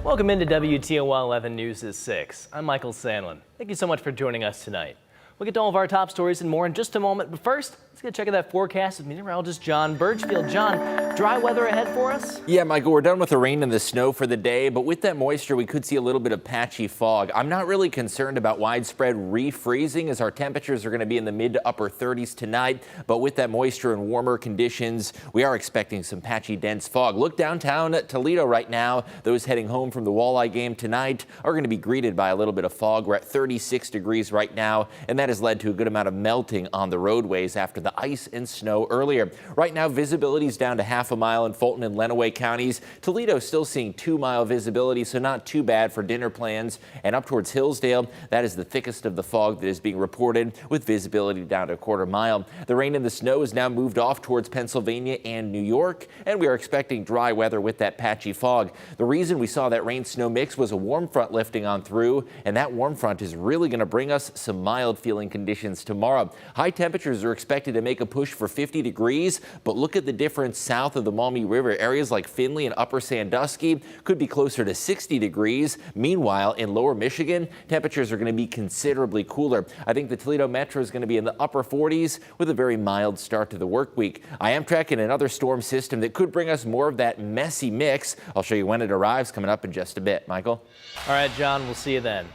Welcome into WTOL 11 News at 6. I'm Michael Sandlin. Thank you so much for joining us tonight. We'll get to all of our top stories and more in just a moment, but first, let's get a check of that forecast with meteorologist John Birchfield. John, dry weather ahead for us? Yeah, Michael, we're done with the rain and the snow for the day, but with that moisture, we could see a little bit of patchy fog. I'm not really concerned about widespread refreezing as our temperatures are going to be in the mid to upper 30s tonight, but with that moisture and warmer conditions, we are expecting some patchy, dense fog. Look downtown at Toledo right now. Those heading home from the walleye game tonight are going to be greeted by a little bit of fog. We're at 36 degrees right now, and that has led to a good amount of melting on the roadways after the ice and snow earlier. Right now, visibility is down to half a mile in Fulton and Lenawee counties. Toledo still seeing 2-mile visibility, so not too bad for dinner plans. And up towards Hillsdale, that is the thickest of the fog that is being reported, with visibility down to a quarter mile. The rain and the snow has now moved off towards Pennsylvania and New York, and we are expecting dry weather with that patchy fog. The reason we saw that rain-snow mix was a warm front lifting on through, and that warm front is really going to bring us some mild feeling conditions tomorrow. High temperatures are expected to make a push for 50 degrees, but look at the difference south of the Maumee River. Areas like Findlay and Upper Sandusky could be closer to 60 degrees. Meanwhile, in lower Michigan, temperatures are going to be considerably cooler. I think the Toledo Metro is going to be in the upper 40s with a very mild start to the work week. I am tracking another storm system that could bring us more of that messy mix. I'll show you when it arrives coming up in just a bit. Michael? All right, John, we'll see you then.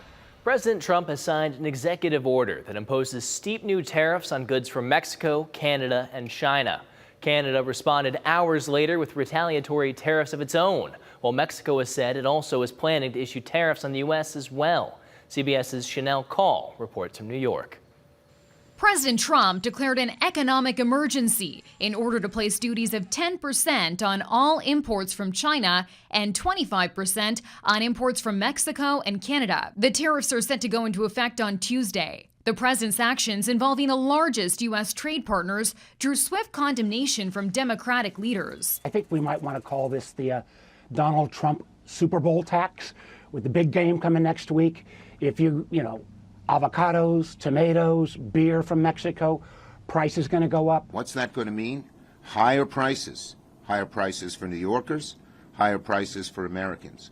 President Trump has signed an executive order that imposes steep new tariffs on goods from Mexico, Canada, and China. Canada responded hours later with retaliatory tariffs of its own, while Mexico has said it also is planning to issue tariffs on the U.S. as well. CBS's Chanel Call reports from New York. President Trump declared an economic emergency in order to place duties of 10% on all imports from China and 25% on imports from Mexico and Canada. The tariffs are set to go into effect on Tuesday. The president's actions involving the largest U.S. trade partners drew swift condemnation from Democratic leaders. I think we might want to call this the Donald Trump Super Bowl tax, with the big game coming next week. If you know, avocados, tomatoes, beer from Mexico, price is going to go up. What's that going to mean? Higher prices for New Yorkers, higher prices for Americans.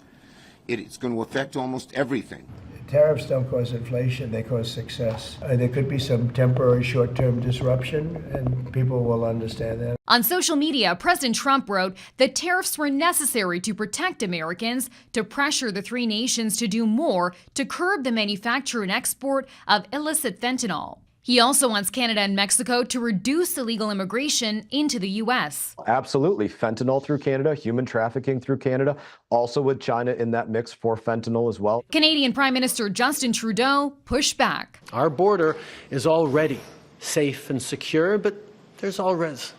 It's going to affect almost everything. Tariffs don't cause inflation, they cause success. There could be some temporary short-term disruption, and people will understand that. On social media, President Trump wrote that tariffs were necessary to protect Americans, to pressure the three nations to do more to curb the manufacture and export of illicit fentanyl. He also wants Canada and Mexico to reduce illegal immigration into the U.S. Absolutely. Fentanyl through Canada, human trafficking through Canada, also with China in that mix for fentanyl as well. Canadian Prime Minister Justin Trudeau pushed back. Our border is already safe and secure, but there's always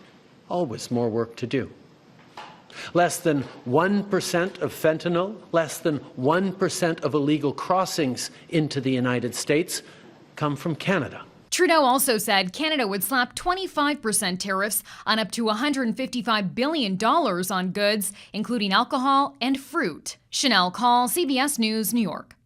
more work to do. Less than 1% of fentanyl, less than 1% of illegal crossings into the United States come from Canada. Trudeau also said Canada would slap 25% tariffs on up to $155 billion on goods, including alcohol and fruit. Chanel Call, CBS News, New York.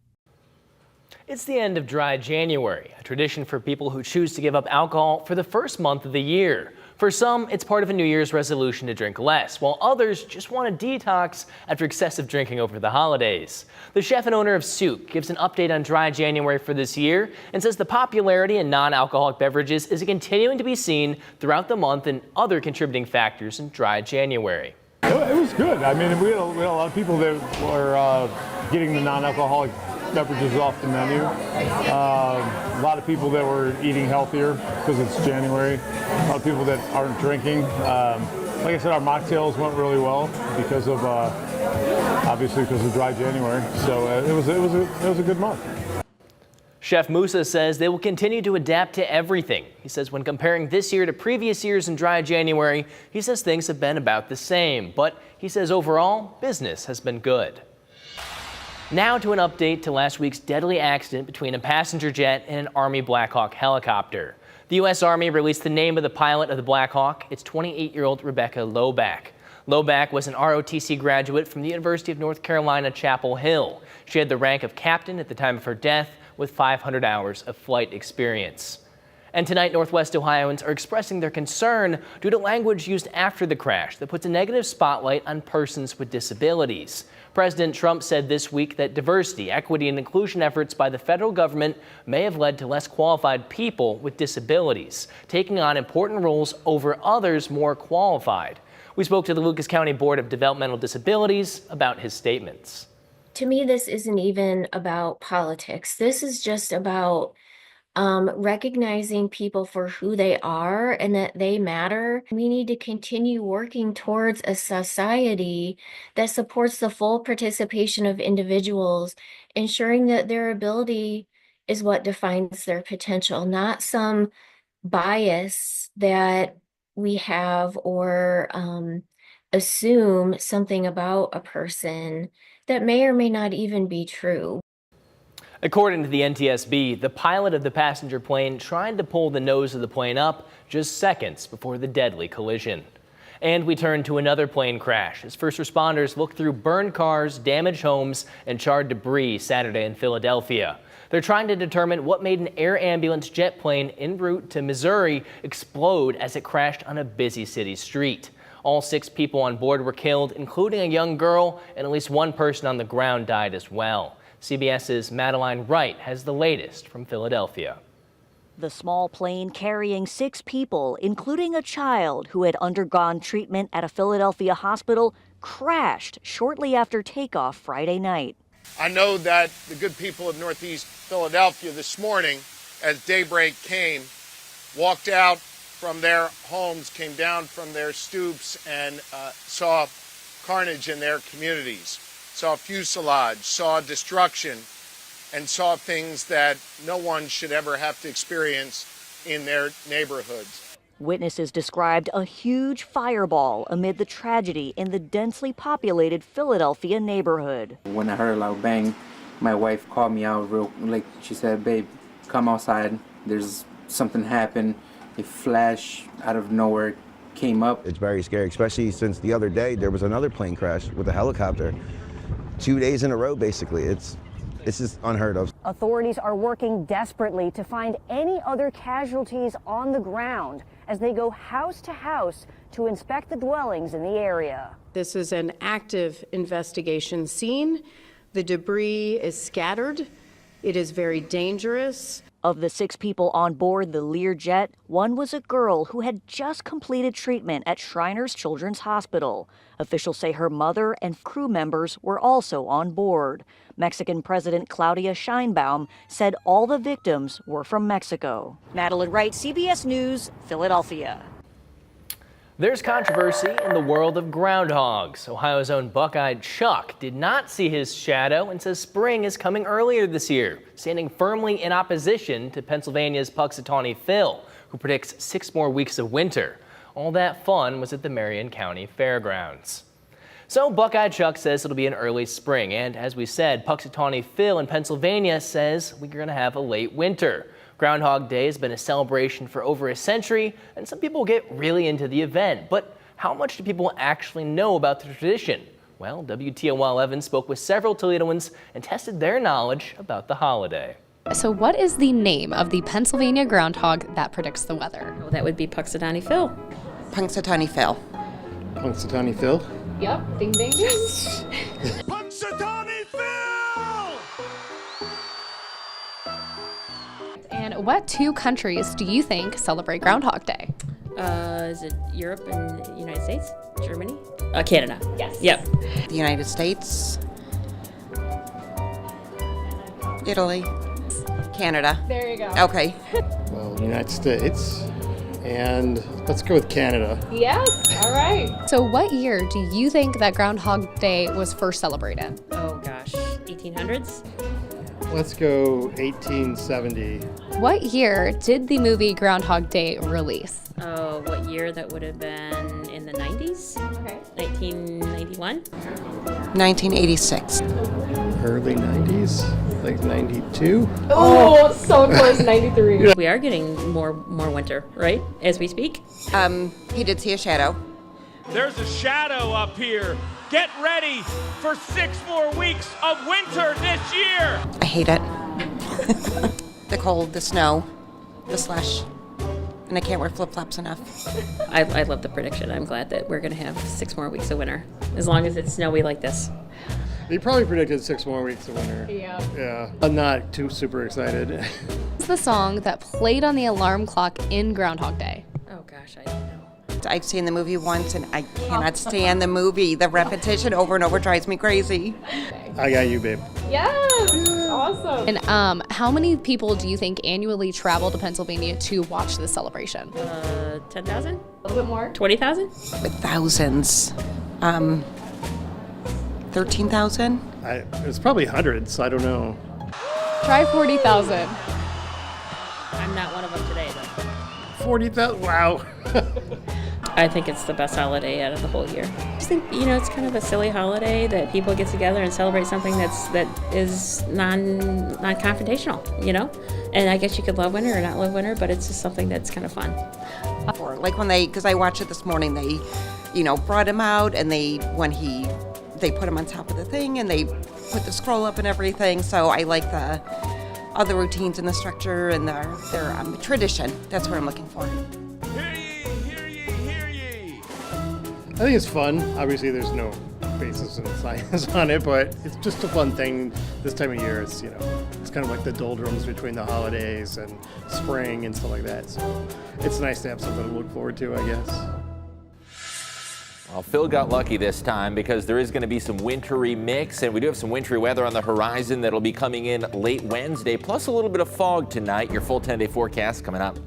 It's the end of dry January, a tradition for people who choose to give up alcohol for the first month of the year. For some, it's part of a New Year's resolution to drink less, while others just want to detox after excessive drinking over the holidays. The chef and owner of Souk gives an update on dry January for this year and says the popularity in non-alcoholic beverages is continuing to be seen throughout the month and other contributing factors in dry January. It was good. I mean, we had a lot of people that were getting the non-alcoholic beverages off the menu. A lot of people that were eating healthier because it's January. A lot of people that aren't drinking. Like I said, our mocktails went really well because of obviously because of dry January. So it was a good month. Chef Musa says they will continue to adapt to everything. He says when comparing this year to previous years in dry January, he says things have been about the same. But he says overall, business has been good. Now to an update to last week's deadly accident between a passenger jet and an Army Black Hawk helicopter. The U.S. Army released the name of the pilot of the Black Hawk. It's 28-year-old Rebecca Loback. Loback was an ROTC graduate from the University of North Carolina, Chapel Hill. She had the rank of captain at the time of her death with 500 hours of flight experience. And tonight, Northwest Ohioans are expressing their concern due to language used after the crash that puts a negative spotlight on persons with disabilities. President Trump said this week that diversity, equity, and inclusion efforts by the federal government may have led to less qualified people with disabilities, taking on important roles over others more qualified. We spoke to the Lucas County Board of Developmental Disabilities about his statements. To me, this isn't even about politics. This is just about recognizing people for who they are and that they matter. We need to continue working towards a society that supports the full participation of individuals, ensuring that their ability is what defines their potential, not some bias that we have or assume something about a person that may or may not even be true. According to the NTSB, the pilot of the passenger plane tried to pull the nose of the plane up just seconds before the deadly collision. And we turn to another plane crash as first responders look through burned cars, damaged homes, and charred debris Saturday in Philadelphia. They're trying to determine what made an air ambulance jet plane en route to Missouri explode as it crashed on a busy city street. All 6 people on board were killed, including a young girl, and at least 1 person on the ground died as well. CBS's Madeline Wright has the latest from Philadelphia. The small plane carrying 6 people, including a child who had undergone treatment at a Philadelphia hospital, crashed shortly after takeoff Friday night. I know that the good people of Northeast Philadelphia this morning, as daybreak came, walked out from their homes, came down from their stoops, and saw carnage in their communities. Saw fuselage, saw destruction, and saw things that no one should ever have to experience in their neighborhoods. Witnesses described a huge fireball amid the tragedy in the densely populated Philadelphia neighborhood. When I heard a loud bang, my wife called me out she said, "Babe, come outside. There's something happened." A flash out of nowhere came up. It's very scary, especially since the other day there was another plane crash with a helicopter. 2 days in a row, basically. It's just unheard of. Authorities are working desperately to find any other casualties on the ground as they go house to house to inspect the dwellings in the area. This is an active investigation scene. The debris is scattered. It is very dangerous. Of the 6 people on board the Learjet, 1 was a girl who had just completed treatment at Shriners Children's Hospital. Officials say her mother and crew members were also on board. Mexican President Claudia Sheinbaum said all the victims were from Mexico. Madeline Wright, CBS News, Philadelphia. There's controversy in the world of groundhogs. Ohio's own buck-eyed Chuck did not see his shadow and says spring is coming earlier this year, standing firmly in opposition to Pennsylvania's Punxsutawney Phil, who predicts 6 more weeks of winter. All that fun was at the Marion County Fairgrounds. So Buckeye Chuck says it'll be an early spring, and as we said, Punxsutawney Phil in Pennsylvania says we're going to have a late winter. Groundhog Day has been a celebration for over a century, and some people get really into the event. But how much do people actually know about the tradition? Well, WTOL 11 spoke with several Toledoans and tested their knowledge about the holiday. So what is the name of the Pennsylvania groundhog that predicts the weather? Well, that would be Punxsutawney Phil. Punxsutawney Phil. Punxsutawney Phil? Yep, ding ding ding. Punxsutawney Phil! And what 2 countries do you think celebrate Groundhog Day? Is it Europe and the United States? Germany? Canada. Yes. Yep. The United States. Italy. Canada. There you go. Okay. Well, United States. And let's go with Canada. Yes, all right. So what year do you think that Groundhog Day was first celebrated? Oh gosh, 1800s? Let's go 1870. What year did the movie Groundhog Day release? Oh, what year? That would have been in the 90s? Okay. 1991? 1986. Early 90s, like 92. Oh, so close, 93. We are getting more winter, right? As we speak. He did see a shadow. There's a shadow up here. Get ready for 6 more weeks of winter this year. I hate it. The cold, the snow, the slush. and I can't wear flip-flops enough. I love the prediction. I'm glad that we're going to have 6 more weeks of winter, as long as it's snowy like this. They probably predicted 6 more weeks of winter. Yeah. I'm not too super excited. It's the song that played on the alarm clock in Groundhog Day. Oh gosh, I don't know. I've seen the movie once, and I cannot stand the movie. The repetition over and over drives me crazy. I got you, babe. Yes! Awesome. And how many people do you think annually travel to Pennsylvania to watch this celebration? 10,000? A little bit more? 20,000? With thousands. 13,000? It's probably hundreds. I don't know. Try 40,000. I'm not one of them today, though. 40,000? Wow. I think it's the best holiday out of the whole year. I just think, it's kind of a silly holiday that people get together and celebrate something that is non-confrontational, And I guess you could love winter or not love winter, but it's just something that's kind of fun. Like because I watched it this morning, they, brought him out, and they put him on top of the thing, and they put the scroll up and everything. So I like all the routines and the structure and their tradition. That's what I'm looking for. I think it's fun. Obviously, there's no basis in science on it, but it's just a fun thing this time of year. It's, it's kind of like the doldrums between the holidays and spring and stuff like that. So it's nice to have something to look forward to, I guess. Well, Phil got lucky this time because there is going to be some wintry mix, and we do have some wintry weather on the horizon that'll be coming in late Wednesday, plus a little bit of fog tonight. Your full 10-day forecast coming up.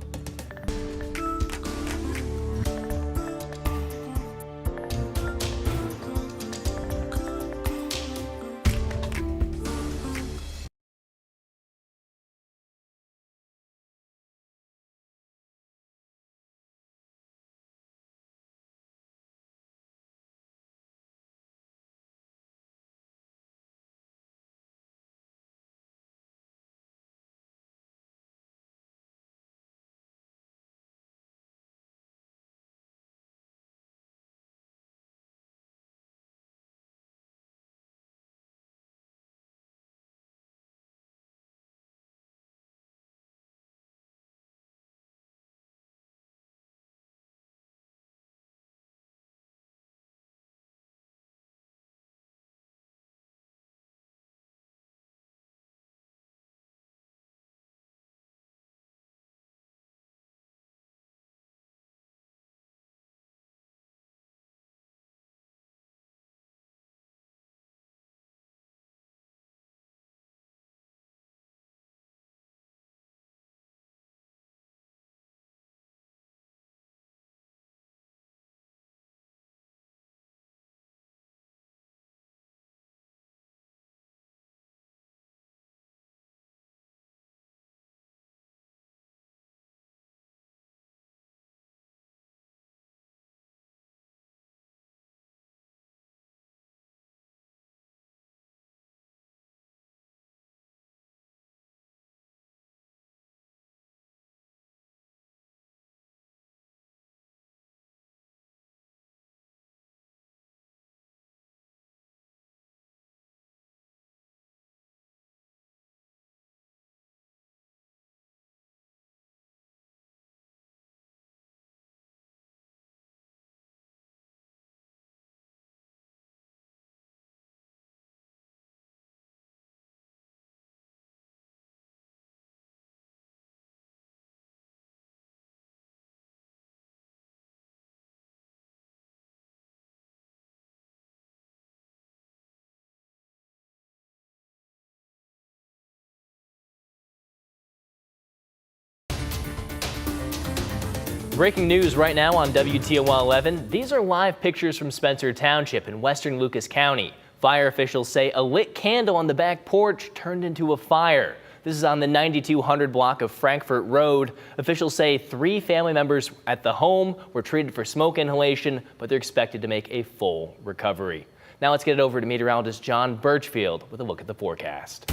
Breaking news right now on WTOL 11. These are live pictures from Spencer Township in western Lucas County. Fire officials say a lit candle on the back porch turned into a fire. This is on the 9200 block of Frankfort Road. Officials say 3 family members at the home were treated for smoke inhalation, but they're expected to make a full recovery. Now let's get it over to meteorologist John Birchfield with a look at the forecast.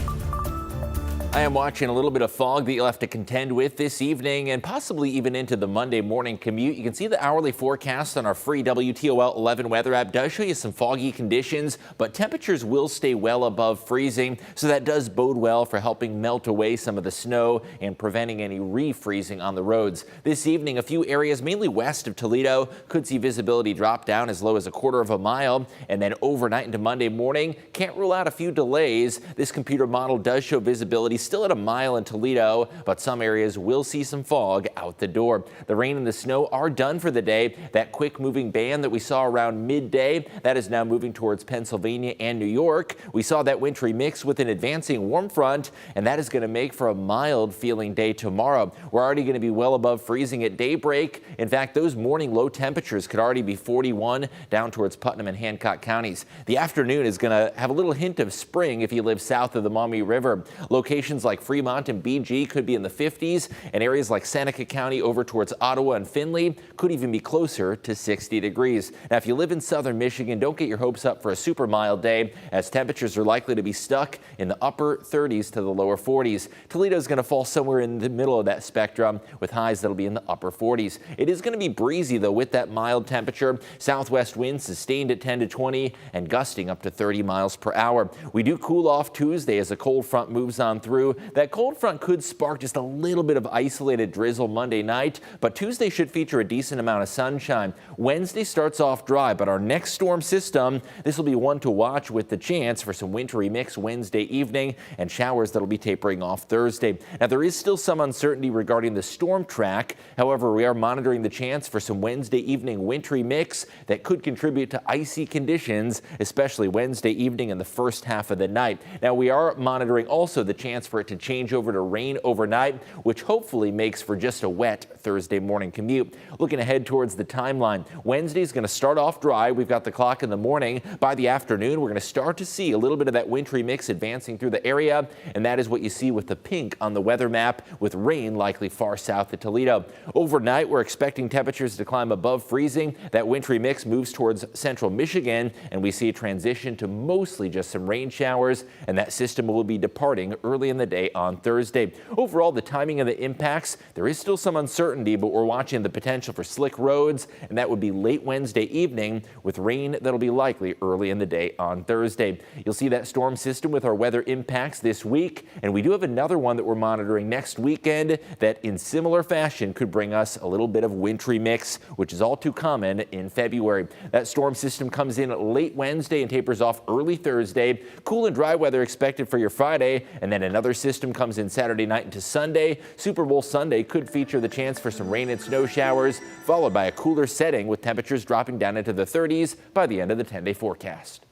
I am watching a little bit of fog that you'll have to contend with this evening and possibly even into the Monday morning commute. You can see the hourly forecast on our free WTOL 11 weather app does show you some foggy conditions, but temperatures will stay well above freezing. So that does bode well for helping melt away some of the snow and preventing any refreezing on the roads. This evening, a few areas mainly west of Toledo could see visibility drop down as low as a quarter of a mile. And then overnight into Monday morning, can't rule out a few delays. This computer model does show visibility still at a mile in Toledo, but some areas will see some fog out the door. The rain and the snow are done for the day. That quick moving band that we saw around midday, that is now moving towards Pennsylvania and New York. We saw that wintry mix with an advancing warm front, and that is going to make for a mild feeling day tomorrow. We're already going to be well above freezing at daybreak. In fact, those morning low temperatures could already be 41 down towards Putnam and Hancock counties. The afternoon is going to have a little hint of spring if you live south of the Maumee River. Locations like Fremont and BG could be in the 50s, and areas like Seneca County over towards Ottawa and Findlay could even be closer to 60 degrees. Now, if you live in southern Michigan, don't get your hopes up for a super mild day, as temperatures are likely to be stuck in the upper 30s to the lower 40s. Toledo is going to fall somewhere in the middle of that spectrum with highs that'll be in the upper 40s. It is going to be breezy, though, with that mild temperature. Southwest winds sustained at 10 to 20 and gusting up to 30 miles per hour. We do cool off Tuesday as a cold front moves on through. That cold front could spark just a little bit of isolated drizzle Monday night, but Tuesday should feature a decent amount of sunshine. Wednesday starts off dry, but our next storm system, this will be one to watch with the chance for some wintry mix Wednesday evening and showers that'll be tapering off Thursday. Now, there is still some uncertainty regarding the storm track. However, we are monitoring the chance for some Wednesday evening wintry mix that could contribute to icy conditions, especially Wednesday evening and the first half of the night. Now, we are monitoring also the chance for it to change over to rain overnight, which hopefully makes for just a wet Thursday morning commute. Looking ahead towards the timeline, Wednesday is going to start off dry. We've got the clock in the morning. By the afternoon, we're going to start to see a little bit of that wintry mix advancing through the area, and that is what you see with the pink on the weather map, with rain likely far south of Toledo. Overnight, we're expecting temperatures to climb above freezing. That wintry mix moves towards central Michigan, and we see a transition to mostly just some rain showers, and that system will be departing early in the day on Thursday. Overall, the timing of the impacts, there is still some uncertainty, but we're watching the potential for slick roads, and that would be late Wednesday evening with rain that'll be likely early in the day on Thursday. You'll see that storm system with our weather impacts this week, and we do have another one that we're monitoring next weekend that in similar fashion could bring us a little bit of wintry mix, which is all too common in February. That storm system comes in late Wednesday and tapers off early Thursday. Cool and dry weather expected for your Friday, and then another system comes in Saturday night into Sunday. Super Bowl Sunday could feature the chance for some rain and snow showers, followed by a cooler setting with temperatures dropping down into the 30s by the end of the 10-day forecast.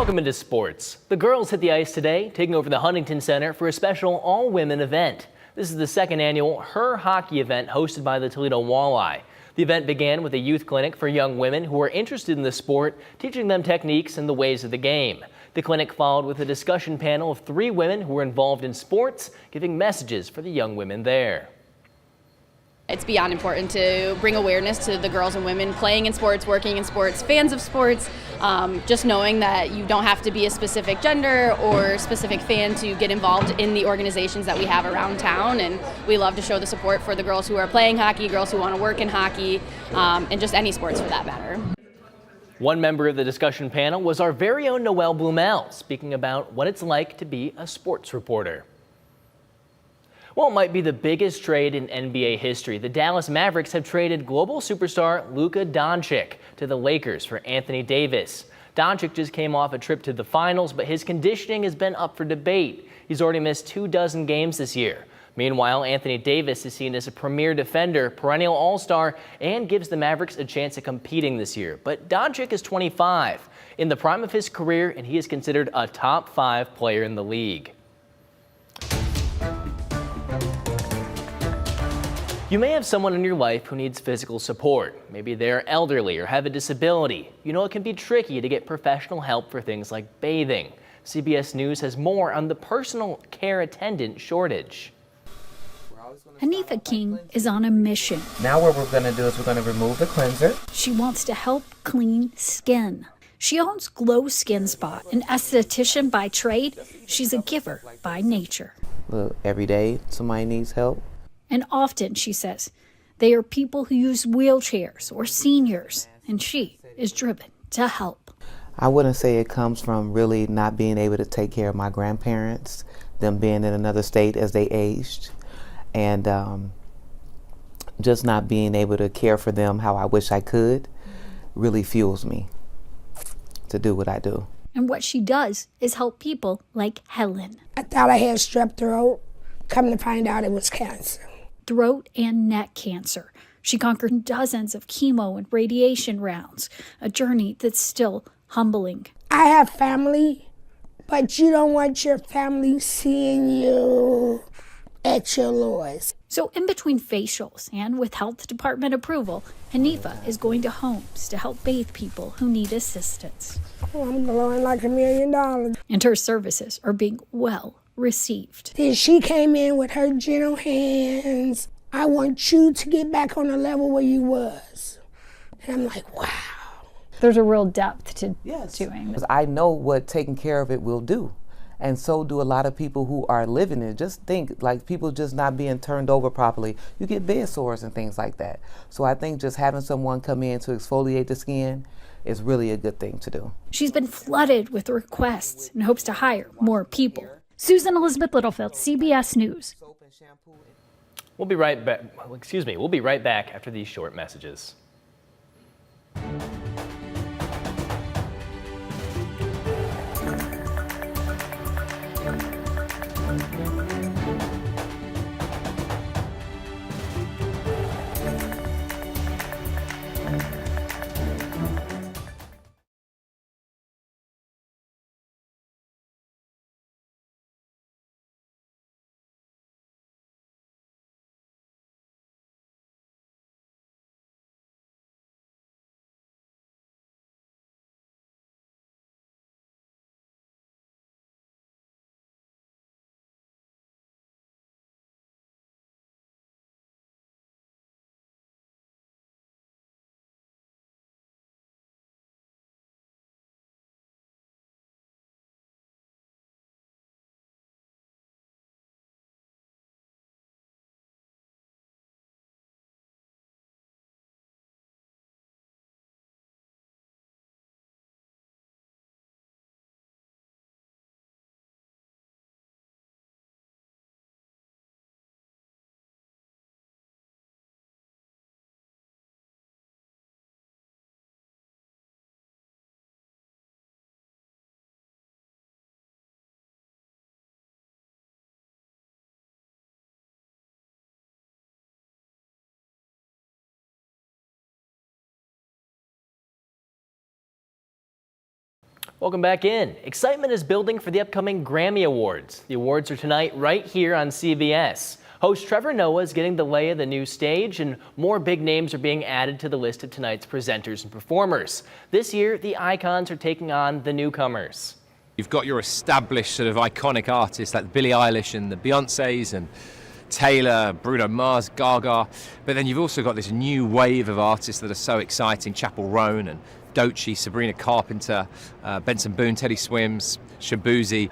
Welcome into sports. The girls hit the ice today, taking over the Huntington Center for a special all-women event. This is the second annual Her Hockey event hosted by the Toledo Walleye. The event began with a youth clinic for young women who are interested in the sport, teaching them techniques and the ways of the game. The clinic followed with a discussion panel of 3 women who were involved in sports, giving messages for the young women there. It's beyond important to bring awareness to the girls and women playing in sports, working in sports, fans of sports, just knowing that you don't have to be a specific gender or specific fan to get involved in the organizations that we have around town. And we love to show the support for the girls who are playing hockey, girls who want to work in hockey, and just any sports for that matter. One member of the discussion panel was our very own Noelle Blumel, speaking about what it's like to be a sports reporter. Well, it might be the biggest trade in NBA history. The Dallas Mavericks have traded global superstar Luka Doncic to the Lakers for Anthony Davis. Doncic just came off a trip to the finals, but his conditioning has been up for debate. He's already missed 24 games this year. Meanwhile, Anthony Davis is seen as a premier defender, perennial all-star, and gives the Mavericks a chance at competing this year. But Doncic is 25, in the prime of his career, and he is considered a top 5 player in the league. You may have someone in your life who needs physical support. Maybe they're elderly or have a disability. You know, it can be tricky to get professional help for things like bathing. CBS News has more on the personal care attendant shortage. Hanifa King is on a mission. Now what we're going to do is we're going to remove the cleanser. She wants to help clean skin. She owns Glow Skin Spa, an esthetician by trade. She's a giver by nature. Look, every day somebody needs help. And often, she says, they are people who use wheelchairs or seniors, and she is driven to help. I wouldn't say it comes from really not being able to take care of my grandparents, them being in another state as they aged, and just not being able to care for them how I wish I could really fuels me to do what I do. And what she does is help people like Helen. I thought I had strep throat. Come to find out it was cancer. Throat and neck cancer. She conquered dozens of chemo and radiation rounds, a journey that's still humbling. I have family, but you don't want your family seeing you at your lowest. So in between facials and with health department approval, Hanifa is going to homes to help bathe people who need assistance. Oh, I'm glowing like $1 million. And her services are being well received. Then she came in with her gentle hands. I want you to get back on the level where you was. And I'm like, wow. There's a real depth to doing this. I know what taking care of it will do. And so do a lot of people who are living it. Just think, like people just not being turned over properly. You get bed sores and things like that. So I think just having someone come in to exfoliate the skin is really a good thing to do. She's been flooded with requests and hopes to hire more people. Susan Elizabeth Littlefield, CBS News. We'll be right back. We'll be right back after these short messages. Welcome back in. Excitement is building for the upcoming Grammy Awards. The awards are tonight right here on CBS. Host Trevor Noah is getting the lay of the new stage, and more big names are being added to the list of tonight's presenters and performers. This year, the icons are taking on the newcomers. You've got your established sort of iconic artists like Billie Eilish and the Beyoncés and Taylor, Bruno Mars, Gaga, but then you've also got this new wave of artists that are so exciting, Chappell Roan and Doechii, Sabrina Carpenter, Benson Boone, Teddy Swims, Shabuzi.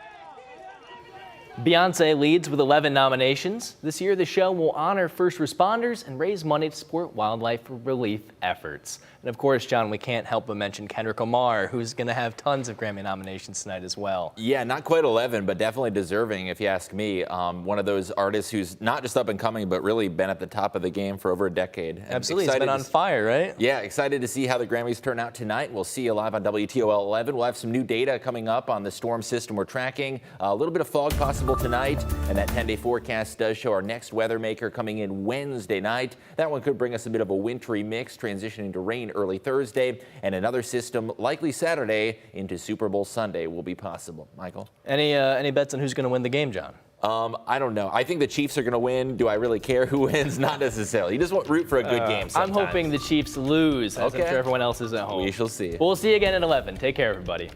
Beyonce leads with 11 nominations. This year, the show will honor first responders and raise money to support wildlife relief efforts. And of course, John, we can't help but mention Kendrick Lamar, who's going to have tons of Grammy nominations tonight as well. Yeah, not quite 11, but definitely deserving, if you ask me. One of those artists who's not just up and coming, but really been at the top of the game for over a decade. Absolutely, it's been on fire, right? Yeah, excited to see how the Grammys turn out tonight. We'll see you live on WTOL 11. We'll have some new data coming up on the storm system we're tracking. A little bit of fog possible tonight, and that 10-day forecast does show our next weather maker coming in Wednesday night. That one could bring us a bit of a wintry mix, transitioning to rain early Thursday, and another system likely Saturday into Super Bowl Sunday will be possible. Michael? Any bets on who's going to win the game, John? I don't know. I think the Chiefs are going to win. Do I really care who wins? Not necessarily. You just want root for a good game sometimes. I'm hoping the Chiefs lose, as I'm sure everyone else is at home. We shall see. We'll see you again at 11. Take care, everybody.